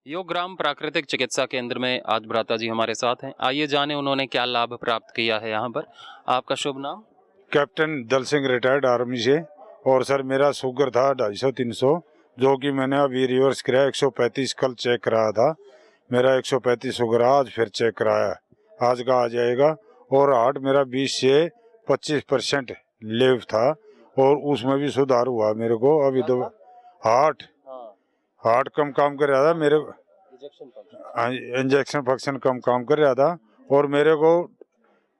योगग्राम प्राकृतिक चिकित्सा केंद्र में आज भ्राता जी हमारे साथ हैं। आइए जाने उन्होंने क्या लाभ प्राप्त किया है यहाँ पर। आपका शुभ नाम? कैप्टन दल सिंह, रिटायर्ड आर्मी से। और सर मेरा शुगर था 250-300, जो कि मैंने अभी रिवर्स कराया। 135 कल चेक कराया था, मेरा 135 शुगर आज फिर चेक कराया, आज का आ जाएगा। और हार्ट मेरा 20 से 25% लेव था और उसमें भी सुधार हुआ मेरे को। अभी तो हार्ट हार्ट कम काम कर रहा था मेरे, इंजेक्शन फंक्शन कम काम कर रहा था। और मेरे को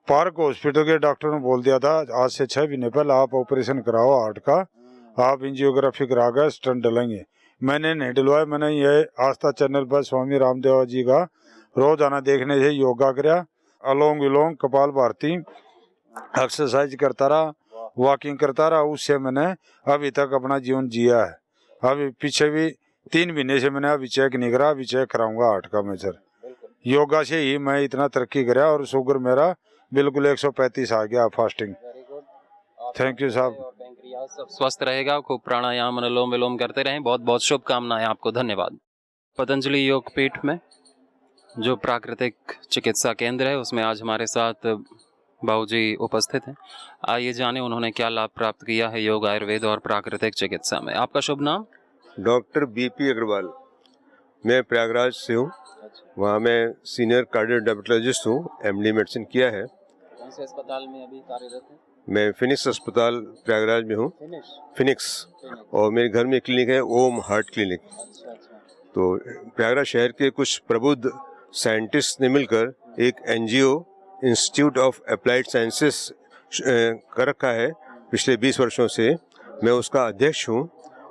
पार्क हॉस्पिटल के डॉक्टर ने बोल दिया था आज से 6 महीने पहले आप ऑपरेशन कराओ हार्ट का, आप एंजियोग्राफी करा कर स्टंट डलेंगे। मैंने नहीं डलवाया। मैंने ये आस्था चैनल पर स्वामी रामदेव जी का रोजाना देखने से योगा कराया, अलोंग विलोंग कपाल भारती एक्सरसाइज करता रहा, वॉकिंग करता रहा। उससे मैंने अभी तक अपना जीवन जिया है। अभी पीछे भी 3 महीने से मैंने अभी चेक नहीं करा, अभी चेक कराऊंगा हार्ट का मैं सर। योगा से ही मैं इतना तरक्की कराया और शुगर मेरा बिल्कुल 135 आ गया फास्टिंग। थैंक यू साहब। सब स्वस्थ रहेगा। खूब प्राणायाम अनुलोम विलोम करते रहें। बहुत बहुत शुभकामनाएं आपको। धन्यवाद। पतंजलि योगपीठ में जो प्राकृतिक चिकित्सा केंद्र है उसमें आज हमारे साथ बाबूजी उपस्थित हैं। आइए जाने उन्होंने क्या लाभ प्राप्त किया है योग, आयुर्वेद और प्राकृतिक चिकित्सा में। आपका शुभ नाम? Doctor BP Agarwal. मैं प्रयागराज से हूँ। वहाँ मैं सीनियर कार्डियोडायबिटोलॉजिस्ट हूँ, एमडी मेडिसिन किया है। कौन से अस्पताल में अभी कार्यरत हैं? मैं फिनिक्स अस्पताल प्रयागराज में हूँ। फिनिक्स। और मेरे घर में क्लिनिक है ओम हार्ट क्लिनिक। तो प्रयागराज शहर के कुछ प्रबुद्ध साइंटिस्ट ने मिलकर एक NGO institute of applied sciences कर रखा है पिछले 20 वर्षों से। मैं उसका अध्यक्ष हूँ।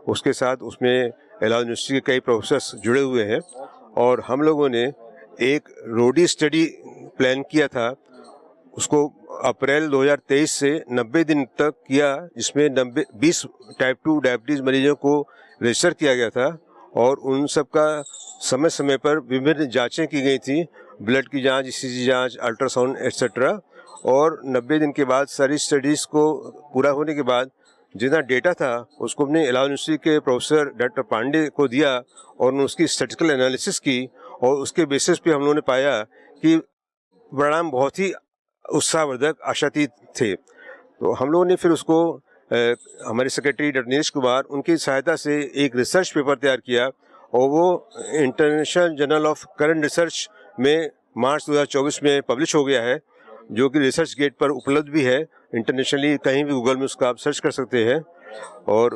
उसके साथ उसमें इलाहाबाद यूनिवर्सिटी के कई प्रोफेसर जुड़े हुए हैं और हम लोगों ने एक रोडी स्टडी प्लान किया था। उसको अप्रैल 2023 से 90 दिन तक किया, जिसमें 20 टाइप 2 डायबिटीज़ मरीजों को रजिस्टर किया गया था और उन सब का समय समय पर विभिन्न जांचें की गई थी, ब्लड की जांच, ईसीजी जांच, अल्ट्रासाउंड एक्सेट्रा। और 90 दिन के बाद सारी स्टडीज़ को पूरा होने के बाद जितना डेटा था उसको हमने इलाहाबाद यूनिवर्सिटी के प्रोफेसर डॉक्टर पांडे को दिया और उन्होंने उसकी स्टैटिस्टिकल एनालिसिस की और उसके बेसिस पे हम लोगों ने पाया कि परिणाम बहुत ही उत्साहवर्धक, आशातीत थे। तो हम लोगों ने फिर उसको हमारे सेक्रेटरी डॉक्टर नीरज कुमार, उनकी सहायता से एक रिसर्च पेपर तैयार किया और वो international journal of current research में मार्च 2024 में पब्लिश हो गया है, जो कि रिसर्च गेट पर उपलब्ध भी है इंटरनेशनली। कहीं भी गूगल में उसका आप सर्च कर सकते हैं। और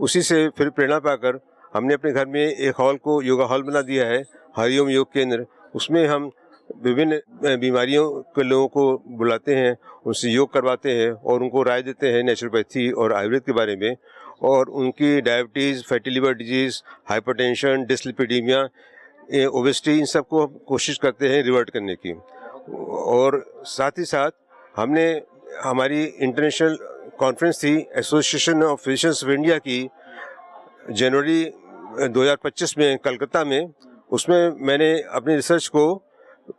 उसी से फिर प्रेरणा पाकर हमने अपने घर में एक हॉल को योगा हॉल बना दिया है, हरिओम योग केंद्र। उसमें हम विभिन्न बीमारियों के लोगों को बुलाते हैं, उनसे योग करवाते हैं और उनको राय देते हैं नेचुरोपैथी और आयुर्वेद के बारे में। और उनकी diabetes, fatty liver disease, hypertension, dyslipidemia, obesity, इन सब को हम कोशिश करते हैं रिवर्ट करने की। और साथ ही साथ हमने हमारी इंटरनेशनल कॉन्फ्रेंस थी association of physicians of India की जनवरी 2025 में कलकत्ता में। उसमें मैंने अपनी रिसर्च को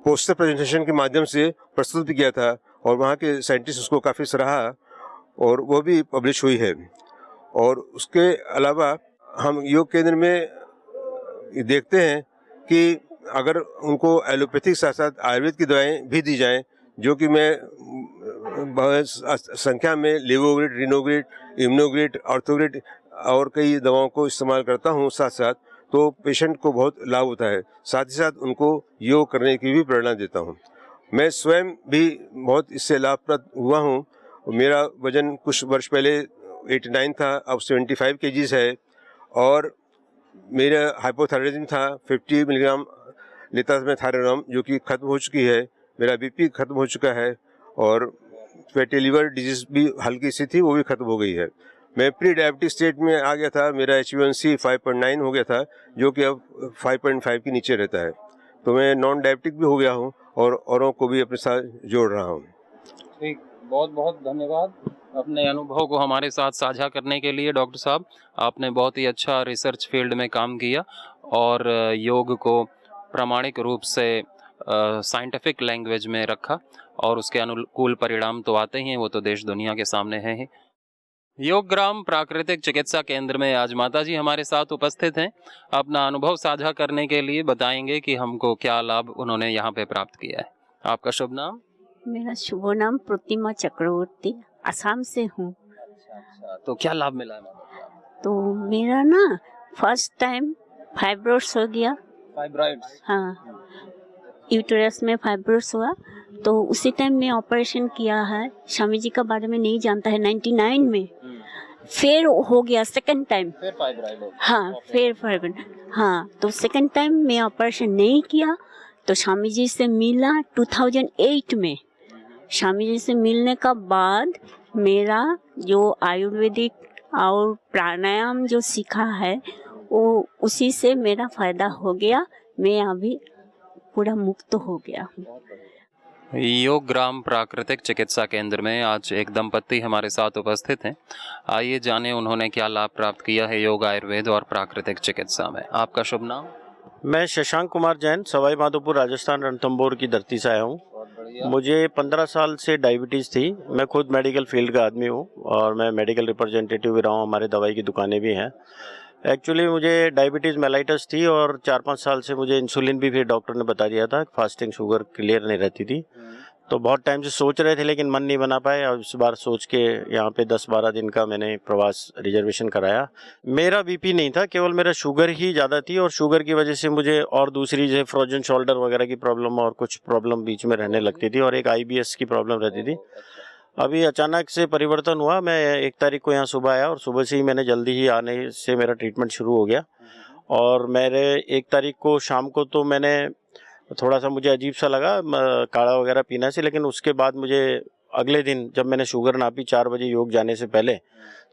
पोस्टर प्रेजेंटेशन के माध्यम से प्रस्तुत भी किया था और वहाँ के साइंटिस्ट उसको काफ़ी सराहा और वो भी पब्लिश हुई है। और उसके अलावा हम योग केंद्र में देखते हैं कि अगर उनको एलोपैथिक साथ साथ आयुर्वेद की दवाएं भी दी जाएं, जो कि मैं बहुत संख्या में लेवोग्रिड, रिनोग्रिड, इम्नोग्रिड, ऑर्थोग्रिड और कई दवाओं को इस्तेमाल करता हूं साथ साथ, तो पेशेंट को बहुत लाभ होता है। साथ ही साथ उनको योग करने की भी प्रेरणा देता हूं। मैं स्वयं भी बहुत इससे लाभप्रद हुआ हूं। मेरा वजन कुछ वर्ष पहले 89 था, अब 75 kg है और मेरा हाइपोथायराइडिज्म था, 50 मिलीग्राम लेता था मैं थायरोनॉम, जो कि ख़त्म हो चुकी है। मेरा बीपी ख़त्म हो चुका है और फैटी लिवर डिजीज़ भी हल्की सी थी, वो भी ख़त्म हो गई है। मैं प्री डायबिटिक स्टेट में आ गया था, मेरा HbA1c 5.9 हो गया था, जो कि अब 5.5 के नीचे रहता है। तो मैं नॉन डायबिटिक भी हो गया हूँ और औरों को भी अपने साथ जोड़ रहा हूँ। ठीक, बहुत बहुत धन्यवाद अपने अनुभव को हमारे साथ साझा करने के लिए। डॉक्टर साहब, आपने बहुत ही अच्छा रिसर्च फील्ड में काम किया और योग को प्रामाणिक रूप से साइंटिफिक लैंग्वेज में रखा और उसके अनुकूल परिणाम तो आते ही हैं, वो तो देश दुनिया के सामने हैं ही। योग ग्राम प्राकृतिक चिकित्सा केंद्र में आज माता जी हमारे साथ उपस्थित हैं। अपना अनुभव साझा करने के लिए बताएंगे कि हमको क्या लाभ उन्होंने यहाँ पे प्राप्त किया है। आपका शुभ नाम? मेरा शुभ नाम प्रतिमा चक्रवर्ती, असम से हूँ। अच्छा, तो क्या लाभ मिला है? तो मेरा ना फर्स्ट टाइम फाइब्रोइड्स हो गया। फाइब्रॉइड्स? हाँ, यूटेरस में फाइब्रोइड्स हुआ, तो उसी टाइम में ऑपरेशन किया है। स्वामी जी का बारे में नहीं जानता है। 99 में फिर हो गया सेकंड टाइम। फिर फाइब्रॉइड हो? हाँ, फिर फाइब्रोइड। हाँ, तो सेकंड टाइम में ऑपरेशन नहीं किया, तो स्वामी जी से मिला 2008 में। स्वामी जी से मिलने का बाद मेरा जो आयुर्वेदिक और प्राणायाम जो सीखा है वो उसी से मेरा फायदा हो गया। मैं अभी पूरा मुक्त हो गया हूँ। योग ग्राम प्राकृतिक चिकित्सा केंद्र में आज एक दंपति हमारे साथ उपस्थित हैं। आइए जाने उन्होंने क्या लाभ प्राप्त किया है योग, आयुर्वेद और प्राकृतिक चिकित्सा में। आपका शुभ नाम? मैं शशांक कुमार जैन, सवाई माधोपुर राजस्थान रणथंभौर की धरती से आया हूँ। मुझे 15 साल से डायबिटीज़ थी। मैं खुद मेडिकल फील्ड का आदमी हूँ और मैं मेडिकल रिप्रेजेंटेटिव भी रहा हूँ। हमारे दवाई की दुकानें भी हैं। एक्चुअली मुझे डायबिटीज़ मेलाइटस थी और 4-5 साल से मुझे इंसुलिन भी फिर डॉक्टर ने बता दिया था। फास्टिंग शुगर क्लियर नहीं रहती थी, तो बहुत टाइम से सोच रहे थे लेकिन मन नहीं बना पाए। और इस बार सोच के यहाँ पे 10-12 दिन का मैंने प्रवास रिजर्वेशन कराया। मेरा बीपी नहीं था, केवल मेरा शुगर ही ज़्यादा थी और शुगर की वजह से मुझे और दूसरी जैसे फ्रोजन शोल्डर वगैरह की प्रॉब्लम और कुछ प्रॉब्लम बीच में रहने लगती थी और एक IBS की प्रॉब्लम रहती थी। अभी अचानक से परिवर्तन हुआ। मैं 1 तारीख को यहाँ सुबह आया और सुबह से ही मैंने जल्दी ही आने से मेरा ट्रीटमेंट शुरू हो गया। और मेरे 1 तारीख को शाम को तो मैंने थोड़ा सा मुझे अजीब सा लगा काढ़ा वगैरह पीना से, लेकिन उसके बाद मुझे अगले दिन जब मैंने शुगर नापी 4 बजे योग जाने से पहले,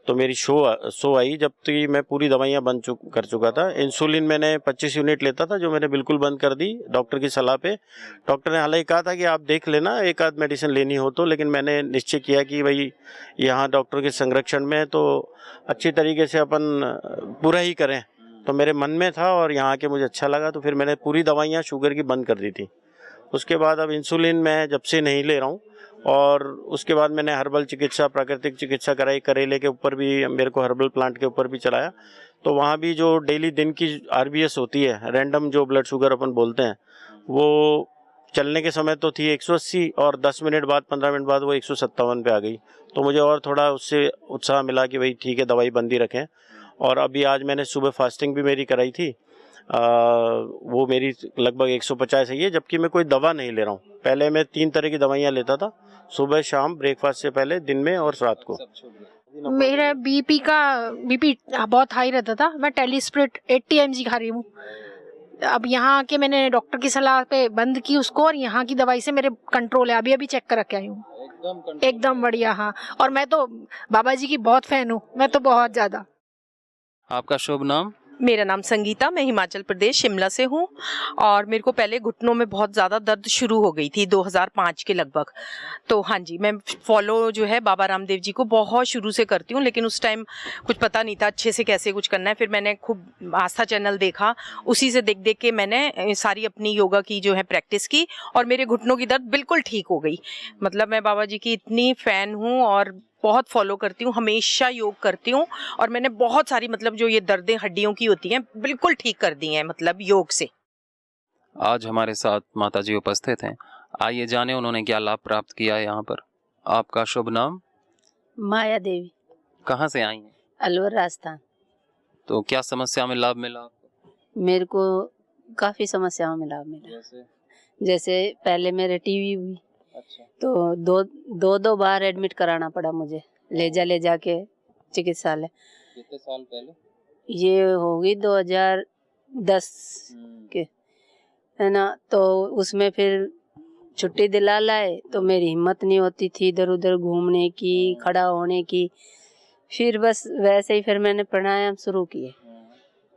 तो मेरी शो आई जब तक मैं पूरी दवाइयाँ बंद कर चुका था। इंसुलिन मैंने 25 यूनिट लेता था जो मैंने बिल्कुल बंद कर दी डॉक्टर की सलाह पे। डॉक्टर ने हालांकि कहा था कि आप देख लेना एक आध मेडिसिन लेनी हो तो, लेकिन मैंने निश्चय किया कि भाई यहाँ डॉक्टर के संरक्षण में तो अच्छी तरीके से अपन पूरा ही करें। तो मेरे मन में था और यहाँ आके मुझे अच्छा लगा, तो फिर मैंने पूरी दवाइयाँ शुगर की बंद कर दी थी। उसके बाद अब इंसुलिन मैं जब से नहीं ले रहा हूँ और उसके बाद मैंने हर्बल चिकित्सा, प्राकृतिक चिकित्सा कराई। करेले के ऊपर भी मेरे को हर्बल प्लांट के ऊपर भी चलाया, तो वहाँ भी जो डेली दिन की RBS होती है, रैंडम जो ब्लड शुगर अपन बोलते हैं, वो चलने के समय तो थी 180 और 10 मिनट बाद 15 मिनट बाद वो 157 पे आ गई। तो मुझे और थोड़ा उससे उत्साह मिला कि भाई ठीक है दवाई बंद ही रखें। और अभी आज मैंने सुबह फास्टिंग भी मेरी कराई थी, वो मेरी लगभग 150 है, जबकि मैं कोई दवा नहीं ले रहा हूँ। पहले मैं 3 तरह की दवाइयाँ लेता था, सुबह शाम ब्रेकफास्ट से पहले, दिन में और रात को। मेरा बीपी बहुत हाई रहता था। मैं टेलीस्प्रिट 80 mg खा रही हूँ। अब यहाँ आके मैंने डॉक्टर की सलाह पे बंद की उसको और यहाँ की दवाई से मेरे कंट्रोल है। अभी चेक कर के आई हूँ, एकदम बढ़िया। हाँ, और मैं तो बाबा जी की बहुत फैन हूँ, मैं तो बहुत ज्यादा। आपका शुभ नाम? मेरा नाम संगीता, मैं हिमाचल प्रदेश शिमला से हूँ। और मेरे को पहले घुटनों में बहुत ज़्यादा दर्द शुरू हो गई थी 2005 के लगभग। तो हाँ जी, मैं फॉलो जो है बाबा रामदेव जी को बहुत शुरू से करती हूँ, लेकिन उस टाइम कुछ पता नहीं था अच्छे से कैसे कुछ करना है। फिर मैंने खूब आस्था चैनल देखा, उसी से देख देख के मैंने सारी अपनी योगा की जो है प्रैक्टिस की और मेरे घुटनों की दर्द बिल्कुल ठीक हो गई। मतलब मैं बाबा जी की इतनी फ़ैन हूँ और बहुत फॉलो करती हूँ, हमेशा योग करती हूँ। और मैंने बहुत सारी मतलब जो ये दर्दें हड्डियों की होती हैं बिल्कुल ठीक कर दी हैं, मतलब योग से। आज हमारे साथ माता जी उपस्थित हैं। आइए जाने उन्होंने क्या लाभ प्राप्त किया है यहाँ पर। आपका शुभ नाम? माया देवी, कहाँ से आई हैं? अलवर राजस्थान। तो क्या समस्या में लाभ मिला आपको? मेरे को काफ़ी समस्याओं में लाभ मिला। जैसे पहले मेरे टीवी हुई, अच्छा। तो दो बार एडमिट कराना पड़ा मुझे, ले जाके चिकित्सालय। कितने साल पहले? ये होगी 2010 के, है ना। तो उसमें फिर छुट्टी दिला लाए तो मेरी हिम्मत नहीं होती थी इधर उधर घूमने की, खड़ा होने की। फिर बस वैसे ही फिर मैंने प्राणायाम शुरू किए।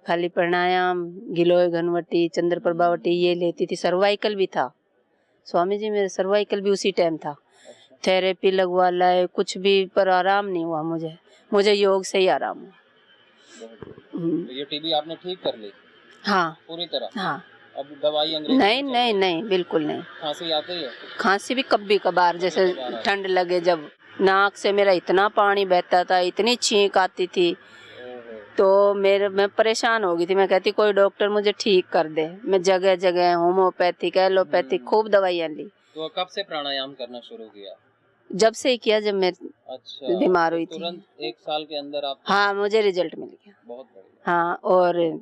खाली प्राणायाम, गिलोय घनवटी, चंद्र प्रभावटी ये लेती थी। सर्वाइकल भी था, स्वामी जी मेरे सर्वाइकल भी उसी टाइम था। थेरेपी लगवा लाए, कुछ भी, पर आराम नहीं हुआ मुझे योग से ही आराम हुआ। तो ये टीबी आपने ठीक कर ली? हाँ, पूरी तरह? हाँ। अब दवाई अंग्रेजी नहीं, बिल्कुल नहीं। खांसी आती है? खांसी भी कभी कभार, जैसे ठंड लगे जब नाक से मेरा इतना पानी बहता था, इतनी छींक आती थी, तो मैं परेशान हो गई थी। मैं कहती कोई डॉक्टर मुझे ठीक कर दे। मैं जगह जगह होम्योपैथिक एलोपैथिक खूब दवाइयाँ ली। तो कब से प्राणायाम करना शुरू किया? जब से ही किया, जब मैं अच्छा, बीमार हुई तो थी। तुरंत 1 साल के अंदर आप? हाँ, मुझे रिजल्ट मिल गया। बहुत बढ़िया। हाँ, और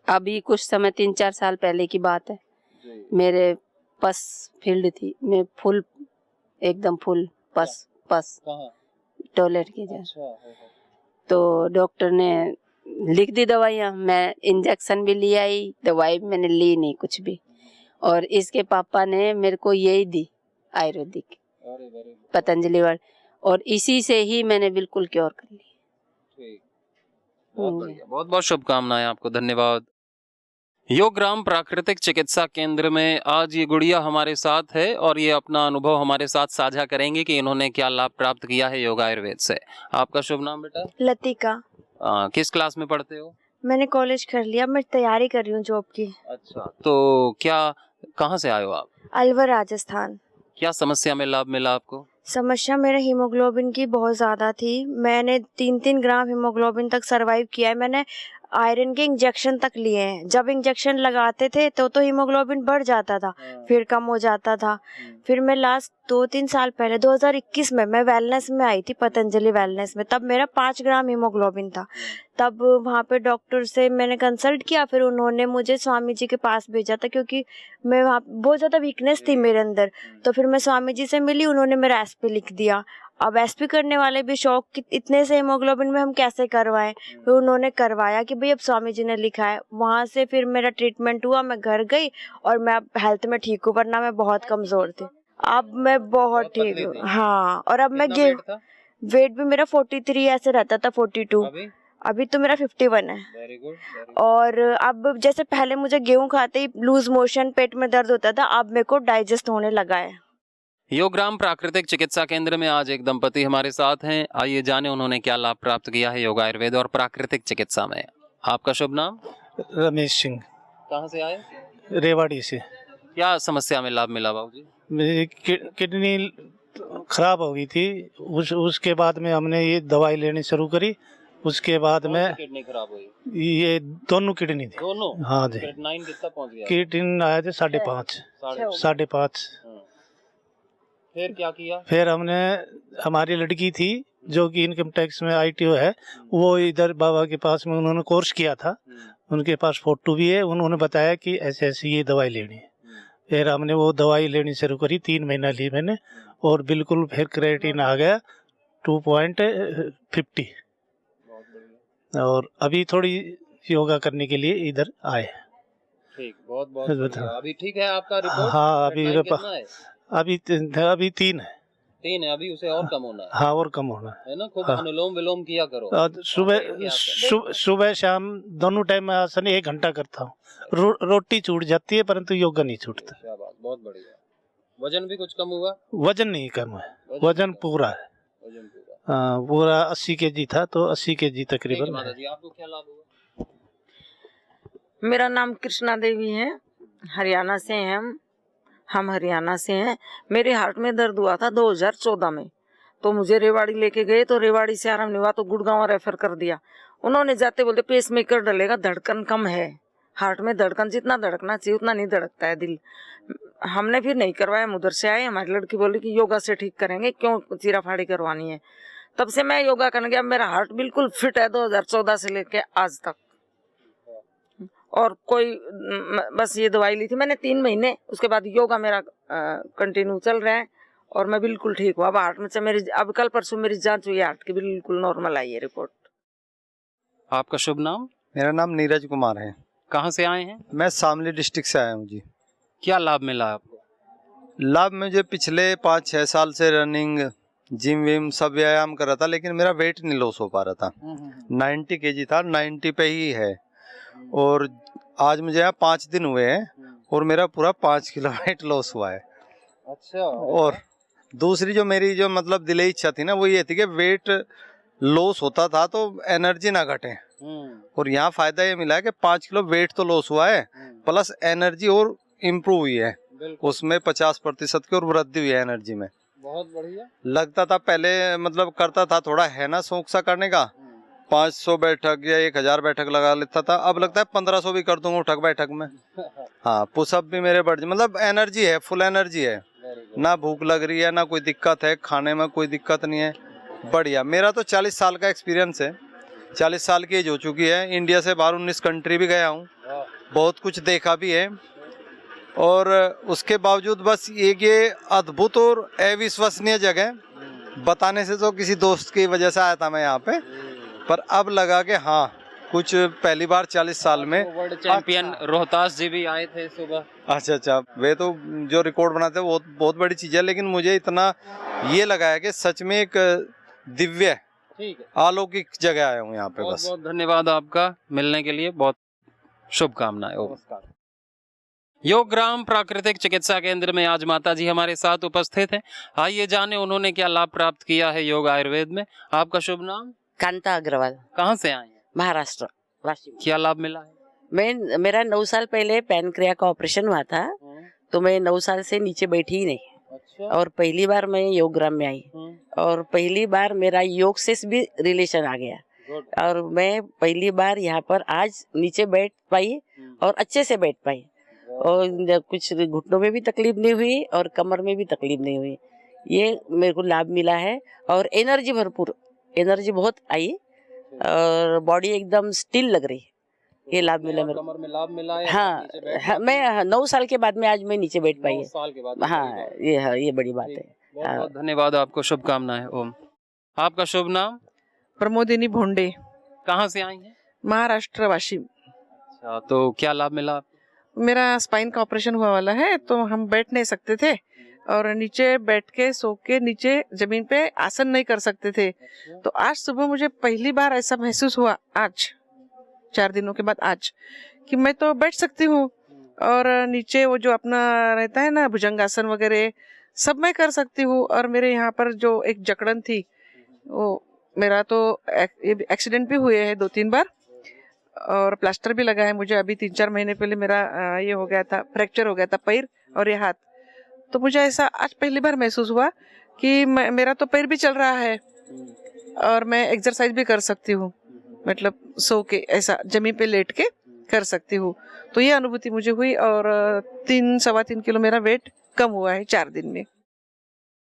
अभी कुछ समय 3-4 साल पहले की बात है, जी। मेरे पस फील्ड थी, मैं फुल एकदम फुल पस कहाँ? टॉयलेट की जगह। अच्छा, हो। तो डॉक्टर ने लिख दी दवाइयाँ, मैं इंजेक्शन भी ले आई, दवाई भी मैंने ली नहीं कुछ भी। और इसके पापा ने मेरे को यही दी आयुर्वेदिक, अरे वेरी पतंजलि वाली, और इसी से ही मैंने बिल्कुल क्योर कर ली। ठीक, बहुत बढ़िया, बहुत बहुत शुभकामनाएं आपको, धन्यवाद। योगग्राम प्राकृतिक चिकित्सा केंद्र में आज ये गुड़िया हमारे साथ है और ये अपना अनुभव हमारे साथ साझा करेंगे कि इन्होंने क्या लाभ प्राप्त किया है योग आयुर्वेद से। आपका शुभ नाम बेटा? लतिका। किस क्लास में पढ़ते हो? मैंने कॉलेज कर लिया, मैं तैयारी कर रही हूँ जॉब की। अच्छा, तो क्या कहाँ से आए हो आप? अलवर राजस्थान। क्या समस्या में लाभ मिला आपको? समस्या मेरा हीमोग्लोबिन की बहुत ज़्यादा थी। मैंने 3-3 ग्राम हीमोग्लोबिन तक सरवाइव किया है। मैंने आयरन के इंजेक्शन तक लिए हैं। जब इंजेक्शन लगाते थे तो हीमोग्लोबिन बढ़ जाता था, फिर कम हो जाता था। फिर मैं लास्ट 2-3 साल पहले 2021 में मैं वेलनेस में आई थी, पतंजलि वेलनेस में। तब मेरा 5 ग्राम हीमोग्लोबिन था। तब वहाँ पे डॉक्टर से मैंने कंसल्ट किया, फिर उन्होंने मुझे स्वामी जी के पास भेजा था, क्योंकि मैं वहाँ बहुत ज़्यादा वीकनेस थी मेरे अंदर। तो फिर मैं स्वामी जी से मिली, उन्होंने मेरा एसपी लिख दिया। अब एसपी करने वाले भी शौक कि इतने से हीमोग्लोबिन में हम कैसे करवाएं। फिर उन्होंने करवाया कि भाई अब स्वामी जी ने लिखा है। वहाँ से फिर मेरा ट्रीटमेंट हुआ, मैं घर गई और मैं अब हेल्थ में ठीक हूँ, वरना मैं बहुत कमज़ोर थी। अब मैं बहुत ठीक हूँ। हाँ, और अब मैं वेट भी मेरा 43 ऐसे रहता था, 42। अभी तो मेरा 51 है। Very good. और अब जैसे पहले मुझे गेहूं खाते ही लूज मोशन, पेट में दर्द होता था, अब मेरे को डाइजेस्ट होने लगा है। योगग्राम प्राकृतिक चिकित्सा केंद्र में आज एक दंपति हमारे साथ हैं। आइए जाने उन्होंने क्या लाभ प्राप्त किया है योग आयुर्वेद और प्राकृतिक चिकित्सा में। आपका शुभ नाम? रमेश सिंह। कहाँ से आए? रेवाड़ी से। क्या समस्या में लाभ मिला बाबूजी? मेरी किडनी खराब हो गई थी, उसके बाद में हमने ये दवाई लेनी शुरू करी। उसके बाद में किडनी खराब हुई? ये दोनों किडनी थी। दोनों? हाँ जी। क्रिएटिनिन कितना पहुंच गया? किडनी आए थे 5.5। फिर क्या किया? फिर हमने, हमारी लड़की थी जो कि इनकम टैक्स में ITO है, वो इधर बाबा के पास में उन्होंने कोर्स किया था, उनके पास फोटो भी है। उन्होंने बताया कि ऐसे ऐसी ये दवाई लेनी है। फिर हमने वो दवाई लेनी शुरू करी, 3 महीना ली मैंने, और बिल्कुल फिर क्रिएटिनिन आ गया 2.50। और अभी थोड़ी योगा करने के लिए इधर आए। ठीक, बहुत बहुत बढ़िया। अभी ठीक है आपका रिपोर्ट? हाँ, अभी 3 है। 3 है, अभी उसे और कम होना है। हाँ, और कम होना है ना। खूब हाँ। अनुलोम विलोम किया करो। सुबह शाम दोनों टाइम में आसन 1 घंटा करता हूँ। रोटी छूट जाती है परंतु योगा नहीं छूटता। शाबाश, बहुत बढ़िया। वजन भी कुछ कम हुआ? वजन नहीं कम है, वजन पूरा है। वजन पूरा? हाँ, पूरा 80 kg था, तो 80 kg तकरीबन। माताजी, आपको क्या लाभ हुआ? मेरा नाम कृष्णा देवी है, हरियाणा से हैं हम हरियाणा से हैं। मेरे हार्ट में दर्द हुआ था 2014 में, तो मुझे रेवाड़ी लेके गए, तो रेवाड़ी से आराम नहीं हुआ तो गुड़गांव रेफर कर दिया। उन्होंने जाते बोलते पेस मेकर डलेगा, धड़कन कम है हार्ट में, धड़कन जितना धड़कना चाहिए उतना नहीं धड़कता है दिल। हमने फिर नहीं करवाया, हम उधर से आए। हमारी लड़की बोली कि योगा से ठीक करेंगे, क्यों चीरा फाड़ी करवानी है। तब से मैं योगा करने गया, मेरा हार्ट बिल्कुल फिट है 2014 से लेके आज तक। और कोई बस ये दवाई ली थी मैंने 3 महीने, उसके बाद योगा मेरा कंटिन्यू चल रहा है और मैं बिल्कुल ठीक हूँ। अब हार्ट में से मेरी, अब कल परसों मेरी जांच हुई, हार्ट की बिल्कुल नॉर्मल आई है रिपोर्ट। आपका शुभ नाम? मेरा नाम नीरज कुमार है। कहाँ से आए हैं? मैं शामली डिस्ट्रिक्ट से आया हूँ जी। क्या लाभ मिला आपको? लाभ मुझे पिछले 5-6 साल से रनिंग, जिम विम सब व्यायाम कर रहा था, लेकिन मेरा वेट नहीं लॉस हो पा रहा था। 90 kg था, 90 पे ही है। और आज मुझे यहाँ 5 दिन हुए हैं और मेरा पूरा 5 किलो वेट लॉस हुआ है। अच्छा। और दूसरी जो मेरी जो मतलब दिली इच्छा थी ना, वो ये थी कि वेट लॉस होता था तो एनर्जी ना घटे। और यहाँ फायदा ये मिला है कि 5 किलो वेट तो लॉस हुआ है, प्लस एनर्जी और इम्प्रूव हुई है, उसमें 50% की और वृद्धि हुई है एनर्जी में। बहुत बढ़िया। लगता था पहले, मतलब करता था थोड़ा है ना शौक सा करने का, 500 बैठक या 1000 बैठक लगा लेता था। अब लगता है 1500 भी कर दूंगा उठक बैठक में। हाँ, पुशअप भी मेरे बढ़, मतलब एनर्जी है, फुल एनर्जी है, ना भूख लग रही है ना कोई दिक्कत है, खाने में कोई दिक्कत नहीं है, बढ़िया। मेरा तो 40 साल का एक्सपीरियंस है, 40 साल की एज हो चुकी है। इंडिया से बाहर 19 कंट्री भी गया हूँ, बहुत कुछ देखा भी है। और उसके बावजूद बस ये अद्भुत और अविश्वसनीय जगह, बताने से तो किसी दोस्त की वजह से आया था मैं यहाँ पे, पर अब लगा कि हाँ कुछ पहली बार 40 साल में। वर्ल्ड चैंपियन रोहतास जी भी आए थे सुबह। अच्छा, वे तो जो रिकॉर्ड बनाते हैं वो बहुत बड़ी चीज़ है, लेकिन मुझे इतना ये लगा है कि सच में एक दिव्य अलौकिक जगह आया हूँ यहाँ पे। बहुत बस बहुत धन्यवाद आपका मिलने के लिए, बहुत शुभकामनाएं। योगग्राम प्राकृतिक चिकित्सा केंद्र में आज माता जी हमारे साथ उपस्थित हैं। आइए जाने उन्होंने क्या लाभ प्राप्त किया है योग आयुर्वेद में। आपका शुभ नाम? कांता अग्रवाल, कहाँ से आए हैं? महाराष्ट्र, वाशिम। क्या लाभ मिला है? मेरा 9 साल पहले पैनक्रिया का ऑपरेशन हुआ था, तो मैं 9 साल से नीचे बैठी ही नहीं। अच्छा। और पहली बार मैं योगग्राम में आई, और पहली बार मेरा योग से भी रिलेशन आ गया, और मैं पहली बार यहाँ पर आज नीचे बैठ पाई और अच्छे से बैठ पाई, और कुछ घुटनों में भी तकलीफ नहीं हुई और कमर में भी तकलीफ नहीं हुई। ये मेरे को लाभ मिला है, और एनर्जी भरपूर, एनर्जी बहुत आई, और बॉडी एकदम स्टिल लग रही है। ये लाभ मिला मेरे को। कमर में लाभ मिला है? हाँ, मैं 9 साल के बाद में आज मैं नीचे बैठ पाई 9 है। साल के बाद? हाँ, ये बड़ी बात है। बहुत बहुत धन्यवाद आपको, शुभकामनाएं। ओम। आपका शुभ नाम? प्रमोदिनी भोंडे, कहाँ से आई हैं? महाराष्ट्र, वाशिम। अच्छा, तो क्या लाभ मिला? मेरा स्पाइन का ऑपरेशन हुआ वाला है, तो हम बैठ नहीं सकते थे, और नीचे बैठ के सो के नीचे जमीन पे आसन नहीं कर सकते थे। तो आज सुबह मुझे पहली बार ऐसा महसूस हुआ, आज 4 दिनों के बाद आज, कि मैं तो बैठ सकती हूँ, और नीचे वो जो अपना रहता है ना भुजंगासन वगैरह सब मैं कर सकती हूँ। और मेरे यहाँ पर जो एक जकड़न थी, वो मेरा तो एक्सीडेंट भी हुए हैं 2-3 बार, और प्लास्टर भी लगा है मुझे। अभी 3-4 महीने पहले मेरा ये हो गया था, फ्रैक्चर हो गया था पैर और ये हाथ। तो मुझे ऐसा आज पहली बार महसूस हुआ कि मेरा तो पैर भी चल रहा है, और मैं एक्सरसाइज भी कर सकती हूँ, मतलब सो के ऐसा जमीन पे लेट के कर सकती हूँ। तो ये अनुभूति मुझे हुई, और 3-3.25 किलो मेरा वेट कम हुआ है 4 दिन में।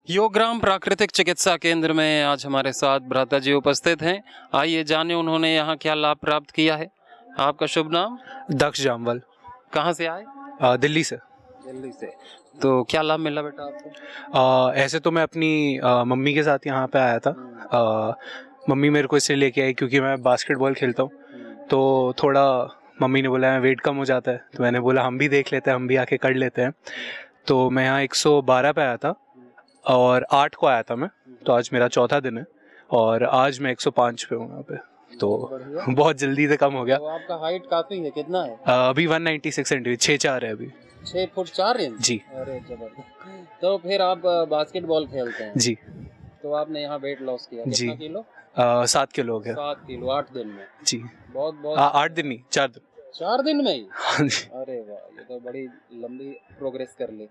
योगग्राम प्राकृतिक चिकित्सा केंद्र में आज हमारे साथ भ्राता जी उपस्थित हैं। आइए जाने उन्होंने यहाँ क्या लाभ प्राप्त किया है। आपका शुभ नाम? दक्ष जामवाल। कहाँ से आए? दिल्ली से। दिल्ली से। तो क्या लाभ मिला बेटा आपको? ऐसे तो मैं अपनी मम्मी के साथ यहाँ पे आया था। मम्मी मेरे को इसलिए लेके आई क्योंकि मैं बास्केटबॉल खेलता हूँ, तो थोड़ा मम्मी ने बोला वेट कम हो जाता है, तो मैंने बोला हम भी देख लेते हैं, हम भी आके कर लेते हैं। तो मैं यहाँ 112 पे आया था और 8 को आया था मैं, तो आज मेरा चौथा दिन है, और आज मैं 105 पे हूँ यहाँ पे, तो बहुत जल्दी से कम हो गया। तो आपका हाइट काफी है, कितना है? अभी 196 सेंटीमीटर, 6'4" है अभी। 6 फुट 4 इंच? जी। अरे जबरदस्त। तो फिर आप बास्केटबॉल खेलते हैं? जी। तो आपने यहाँ वेट लॉस किया, कितना किलो? 7 किलो हो गया। 7 किलो 8 दिन में? जी। बहुत बहुत 8 दिन नहीं, 4 दिन। 4 दिन में ही? हाँ जी। अरे वाह, ये तो बड़ी लंबी प्रोग्रेस कर ली,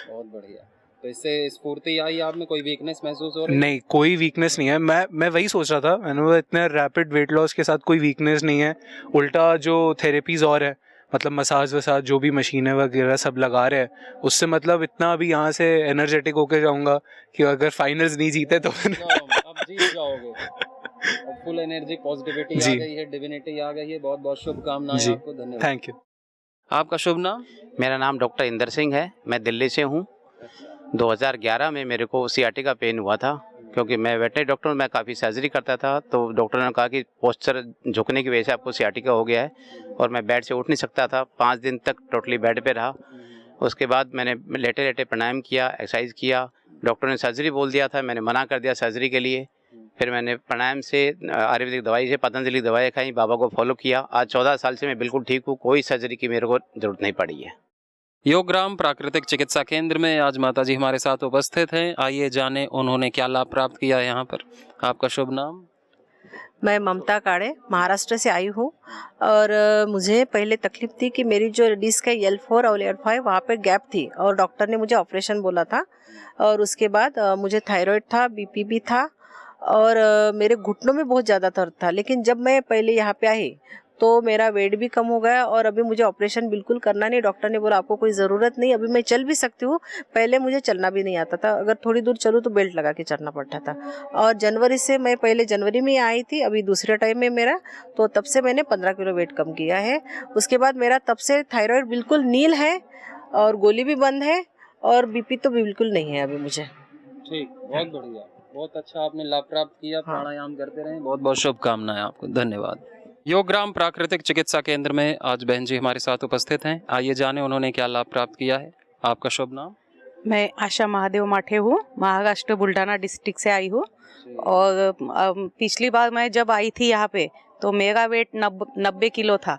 बहुत बढ़िया। तो इससे स्फूर्ति आई आप में, कोई वीकनेस महसूस हो रही है? नहीं, कोई वीकनेस नहीं है। मैं वही सोच रहा था, मैंने बोला इतने रैपिड वेट लॉस के साथ कोई वीकनेस नहीं है, उल्टा जो थेरेपीज और है, मतलब मसाज वसाज जो भी मशीनें वगैरह सब लगा रहे हैं, उससे मतलब इतना अभी यहाँ से एनर्जेटिक होके जाऊँगा कि अगर फाइनल्स नहीं जीते तो अब जीत जाओगे। फुल एनर्जी, पॉजिटिविटी आ गई है, डिविनिटी आ गई है। बहुत बहुत शुभकामनाएं आपको, धन्यवाद। Thank you. आपका शुभ नाम? मेरा नाम डॉक्टर इंदर सिंह है, मैं दिल्ली से हूँ। 2011 में मेरे को सियाटिका का पेन हुआ था, क्योंकि मैं वेटनरी डॉक्टर हूँ, मैं काफ़ी सर्जरी करता था, तो डॉक्टर ने कहा कि पोस्चर झुकने की वजह से आपको सियाटिका हो गया है, और मैं बेड से उठ नहीं सकता था। 5 दिन तक टोटली बेड पे रहा। उसके बाद मैंने लेटे लेटे प्राणायाम किया, एक्सरसाइज किया। डॉक्टर ने सर्जरी बोल दिया था, मैंने मना कर दिया सर्जरी के लिए। फिर मैंने प्राणायाम से, आयुर्वेदिक दवाई से, पतंजलि दवाई खाई, बाबा को फॉलो किया। आज 14 साल से मैं बिल्कुल ठीक हूँ, कोई सर्जरी की मेरे को जरूरत नहीं पड़ी है। योगग्राम प्राकृतिक चिकित्सा केंद्र में आज माता जी हमारे साथ उपस्थित हैं। आइए जाने उन्होंने क्या लाभ प्राप्त किया है यहाँ पर। आपका शुभ नाम? मैं ममता काड़े महाराष्ट्र से आई हूँ और मुझे पहले तकलीफ थी कि मेरी जो डिस्क है L4 और L5 वहाँ पे गैप थी और डॉक्टर ने मुझे ऑपरेशन बोला था। और उसके बाद मुझे थायराइड था, BP भी था और मेरे घुटनों में बहुत ज़्यादा दर्द था। लेकिन जब मैं पहले यहाँ पे आई तो मेरा वेट भी कम हो गया और अभी मुझे ऑपरेशन बिल्कुल करना नहीं। डॉक्टर ने बोला आपको कोई ज़रूरत नहीं, अभी मैं चल भी सकती हूँ। पहले मुझे चलना भी नहीं आता था, अगर थोड़ी दूर चलूँ तो बेल्ट लगा के चलना पड़ता था। और जनवरी से, मैं पहले जनवरी में आई थी, अभी दूसरे टाइम में मेरा, तो तब से मैंने 15 किलो वेट कम किया है। उसके बाद मेरा तब से थायराइड बिल्कुल नील है और गोली भी बंद है और BP तो बिल्कुल नहीं है अभी मुझे। ठीक, बहुत बढ़िया, बहुत अच्छा आपने लाभ प्राप्त किया। प्राणायाम करते रहें। बहुत बहुत शुभकामनाएं आपको, धन्यवाद। योगग्राम प्राकृतिक चिकित्सा केंद्र में आज बहन जी हमारे साथ उपस्थित हैं। आइए जाने उन्होंने क्या लाभ प्राप्त किया है। आपका शुभ नाम? मैं आशा महादेव माठे हूँ, महाराष्ट्र बुल्ढाना डिस्ट्रिक्ट से आई हूँ। और पिछली बार मैं जब आई थी यहाँ पे तो मेरा वेट 90 किलो था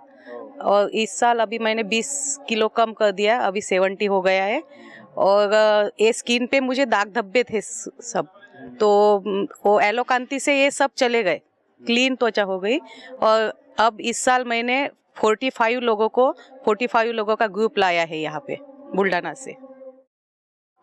और इस साल अभी मैंने 20 किलो कम कर दिया, अभी 70 हो गया है। और ये स्किन पे मुझे दाग धब्बे थे सब, तो वो एलोकांती से ये सब चले गए, क्लीन त्वचा हो गई। और अब इस साल मैंने 45 लोगों का ग्रुप लाया है यहाँ पे बुल्ढाना से।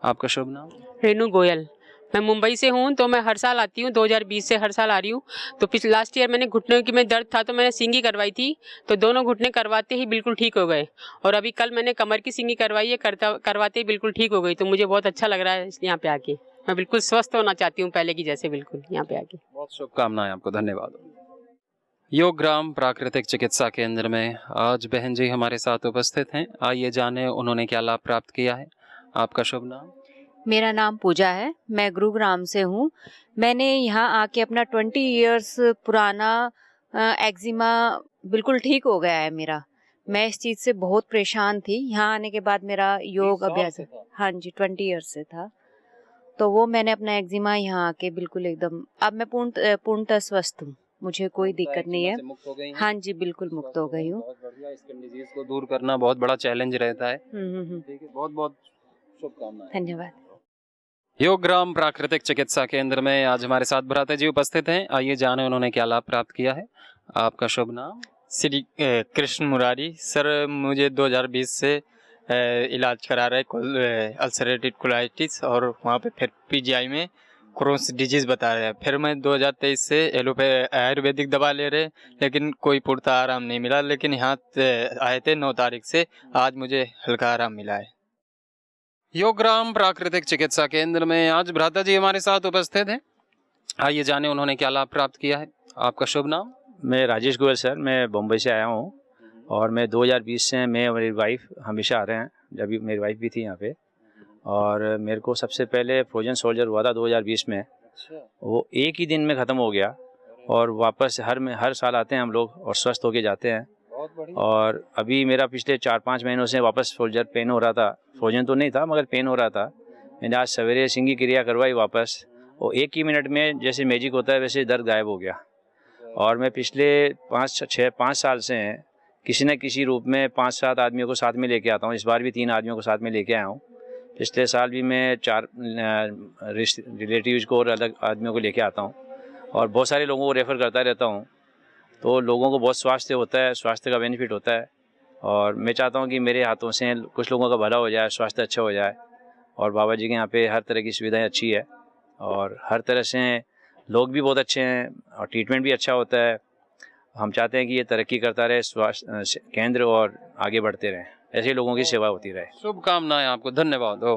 आपका शुभ नाम? रेनू गोयल। मैं मुंबई से हूँ, तो मैं हर साल आती हूँ, 2020 से हर साल आ रही हूँ। तो लास्ट ईयर मैंने घुटनों की में दर्द था तो मैंने सिंगी करवाई थी, तो दोनों घुटने करवाते ही बिल्कुल ठीक हो गए। और अभी कल मैंने कमर की सिंगी करवाई है, करवाते ही बिल्कुल ठीक हो गई। तो मुझे बहुत अच्छा लग रहा है यहाँ पे आके। मैं बिल्कुल स्वस्थ होना चाहती हूँ पहले की जैसे, बिल्कुल यहाँ पे आके। बहुत शुभकामनाएं आपको, धन्यवाद। योगग्राम प्राकृतिक चिकित्सा केंद्र में आज बहन जी हमारे साथ उपस्थित हैं। आइए जाने उन्होंने क्या लाभ प्राप्त किया है। आपका शुभ नाम? मेरा नाम पूजा है, मैं गुरुग्राम से हूँ। मैंने यहाँ आके अपना 20 इयर्स पुराना एक्जिमा बिल्कुल ठीक हो गया है मेरा। मैं इस चीज़ से बहुत परेशान थी। यहाँ आने के बाद मेरा योग अभ्यास, हाँ जी, 20 इयर्स से था। तो वो मैंने अपना एक्जिमा यहाँ आके बिल्कुल एकदम, अब मैं पूर्णतः स्वस्थ हूँ, मुझे कोई दिक्कत नहीं है। हाँ जी, बिल्कुल मुक्त हो गई हूँ। बहुत बढ़िया। स्किन डिजीज को दूर करना बहुत बड़ा चैलेंज रहता है। ठीक है, बहुत बहुत शुभकामनाएं। धन्यवाद। योगग्राम प्राकृतिक चिकित्सा केंद्र में आज हमारे साथ भ्राता जी उपस्थित हैं। आइए जाने उन्होंने क्या लाभ प्राप्त किया है। आपका शुभ नाम? श्री कृष्ण मुरारी। सर, मुझे 2020 से इलाज करा रहे अल्सरेटिव कोलाइटिस और वहाँ पे फिर PGI में क्रोन्स डिजीज़ बता रहे हैं। फिर मैं 2023 से आयुर्वेदिक दवा ले रहे, लेकिन कोई पूर्णतः आराम नहीं मिला। लेकिन यहाँ आए थे 9 तारीख से, आज मुझे हल्का आराम मिला है। योगग्राम प्राकृतिक चिकित्सा केंद्र में आज भ्राता जी हमारे साथ उपस्थित हैं। आइए जाने उन्होंने क्या लाभ प्राप्त किया है। आपका शुभ नाम? मैं राजेश गोयल सर, मैं बम्बई से आया हूँ और मैं 2020 से, मैं और मेरी वाइफ हमेशा आ रहे हैं, जब भी मेरी वाइफ भी थी यहाँ पे। और मेरे को सबसे पहले फ्रोजन सोल्जर हुआ था 2020 में। वो एक ही दिन में ख़त्म हो गया और वापस हर साल आते हैं हम लोग और स्वस्थ होके जाते हैं। और अभी मेरा पिछले 4-5 महीनों से वापस सोल्जर पेन हो रहा था, फ्रोजन तो नहीं था मगर पेन हो रहा था। मैंने आज सवेरे सिंगी क्रिया करवाई वापस, और 1 ही मिनट में जैसे मैजिक होता है वैसे दर्द गायब हो गया। और मैं पिछले 5 साल से किसी न किसी रूप में 5-7 आदमियों को साथ में लेके आता हूँ। इस बार भी 3 आदमियों को साथ में लेके आया हूँ। पिछले साल भी मैं 4 रिलेटिव्स को और अलग आदमियों को लेके आता हूँ और बहुत सारे लोगों को रेफ़र करता रहता हूँ। तो लोगों को बहुत स्वास्थ्य होता है, स्वास्थ्य का बेनिफिट होता है। और मैं चाहता हूँ कि मेरे हाथों से कुछ लोगों का भला हो जाए, स्वास्थ्य अच्छा हो जाए। और बाबा जी के यहाँ पे हर तरह की सुविधाएं अच्छी है और हर तरह से लोग भी बहुत अच्छे हैं और ट्रीटमेंट भी अच्छा होता है। हम चाहते हैं कि ये तरक्की करता रहे स्वास्थ्य केंद्र और आगे बढ़ते रहें, ऐसे लोगों की सेवा होती रहे। शुभकामनाएं आपको, धन्यवाद।